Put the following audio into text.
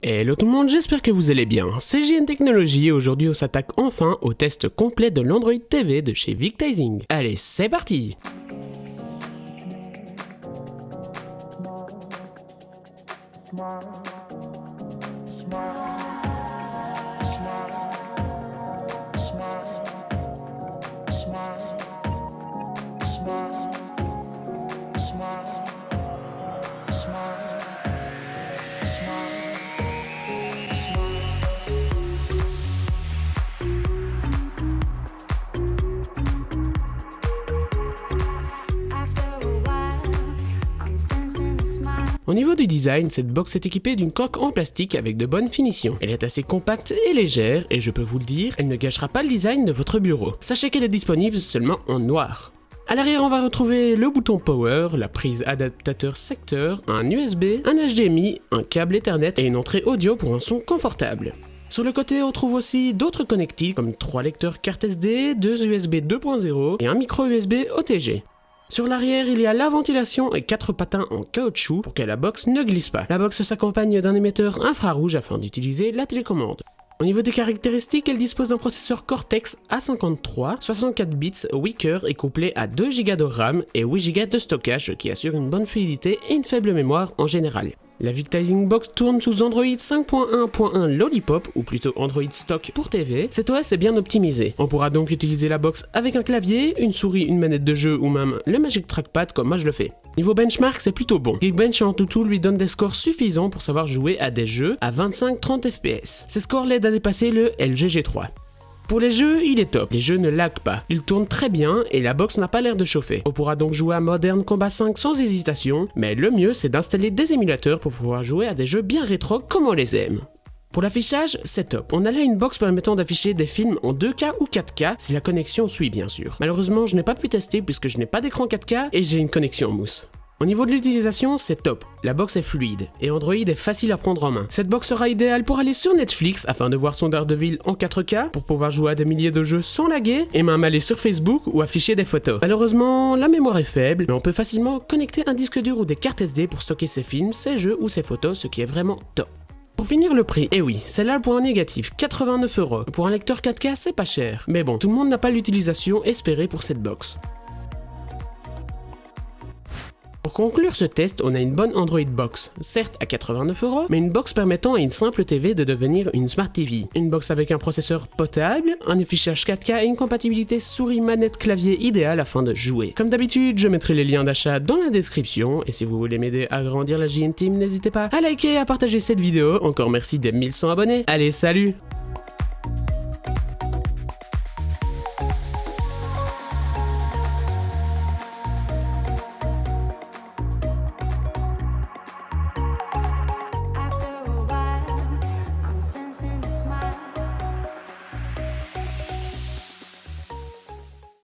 Hello tout le monde, j'espère que vous allez bien. C'est JN Technologies et aujourd'hui on s'attaque enfin au test complet de l'Android TV de chez Victising. Allez, c'est parti! Au niveau du design, cette box est équipée d'une coque en plastique avec de bonnes finitions. Elle est assez compacte et légère, et je peux vous le dire, elle ne gâchera pas le design de votre bureau. Sachez qu'elle est disponible seulement en noir. À l'arrière, on va retrouver le bouton Power, la prise adaptateur secteur, un USB, un HDMI, un câble Ethernet et une entrée audio pour un son confortable. Sur le côté, on trouve aussi d'autres connectiques comme 3 lecteurs carte SD, 2 USB 2.0 et un micro USB OTG. Sur l'arrière, il y a la ventilation et 4 patins en caoutchouc pour que la box ne glisse pas. La box s'accompagne d'un émetteur infrarouge afin d'utiliser la télécommande. Au niveau des caractéristiques, elle dispose d'un processeur Cortex A53, 64 bits Weaker et couplé à 2 Go de RAM et 8 Go de stockage qui assure une bonne fluidité et une faible mémoire en général. La Victising Box tourne sous Android 5.1.1 Lollipop, ou plutôt Android Stock pour TV. Cet OS est bien optimisé. On pourra donc utiliser la box avec un clavier, une souris, une manette de jeu ou même le Magic Trackpad comme moi je le fais. Niveau benchmark, c'est plutôt bon. Geekbench en tout lui donne des scores suffisants pour savoir jouer à des jeux à 25-30 fps. Ces scores l'aident à dépasser le LGG3. Pour les jeux, il est top, les jeux ne laguent pas, ils tournent très bien et la box n'a pas l'air de chauffer. On pourra donc jouer à Modern Combat 5 sans hésitation, mais le mieux c'est d'installer des émulateurs pour pouvoir jouer à des jeux bien rétro comme on les aime. Pour l'affichage, c'est top. On a là une box permettant d'afficher des films en 2K ou 4K si la connexion suit bien sûr. Malheureusement, je n'ai pas pu tester puisque je n'ai pas d'écran 4K et j'ai une connexion mousse. Au niveau de l'utilisation, c'est top. La box est fluide et Android est facile à prendre en main. Cette box sera idéale pour aller sur Netflix afin de voir son Daredevil en 4K, pour pouvoir jouer à des milliers de jeux sans laguer et même aller sur Facebook ou afficher des photos. Malheureusement, la mémoire est faible, mais on peut facilement connecter un disque dur ou des cartes SD pour stocker ses films, ses jeux ou ses photos, ce qui est vraiment top. Pour finir le prix, oui, c'est là le point négatif, 89 €. Pour un lecteur 4K, c'est pas cher. Mais bon, tout le monde n'a pas l'utilisation espérée pour cette box. Pour conclure ce test, on a une bonne Android Box, certes à 89 €, mais une box permettant à une simple TV de devenir une Smart TV. Une box avec un processeur potable, un affichage 4K et une compatibilité souris manette clavier idéale afin de jouer. Comme d'habitude, je mettrai les liens d'achat dans la description, et si vous voulez m'aider à grandir la JN Team, n'hésitez pas à liker et à partager cette vidéo. Encore merci des 1100 abonnés. Allez, salut!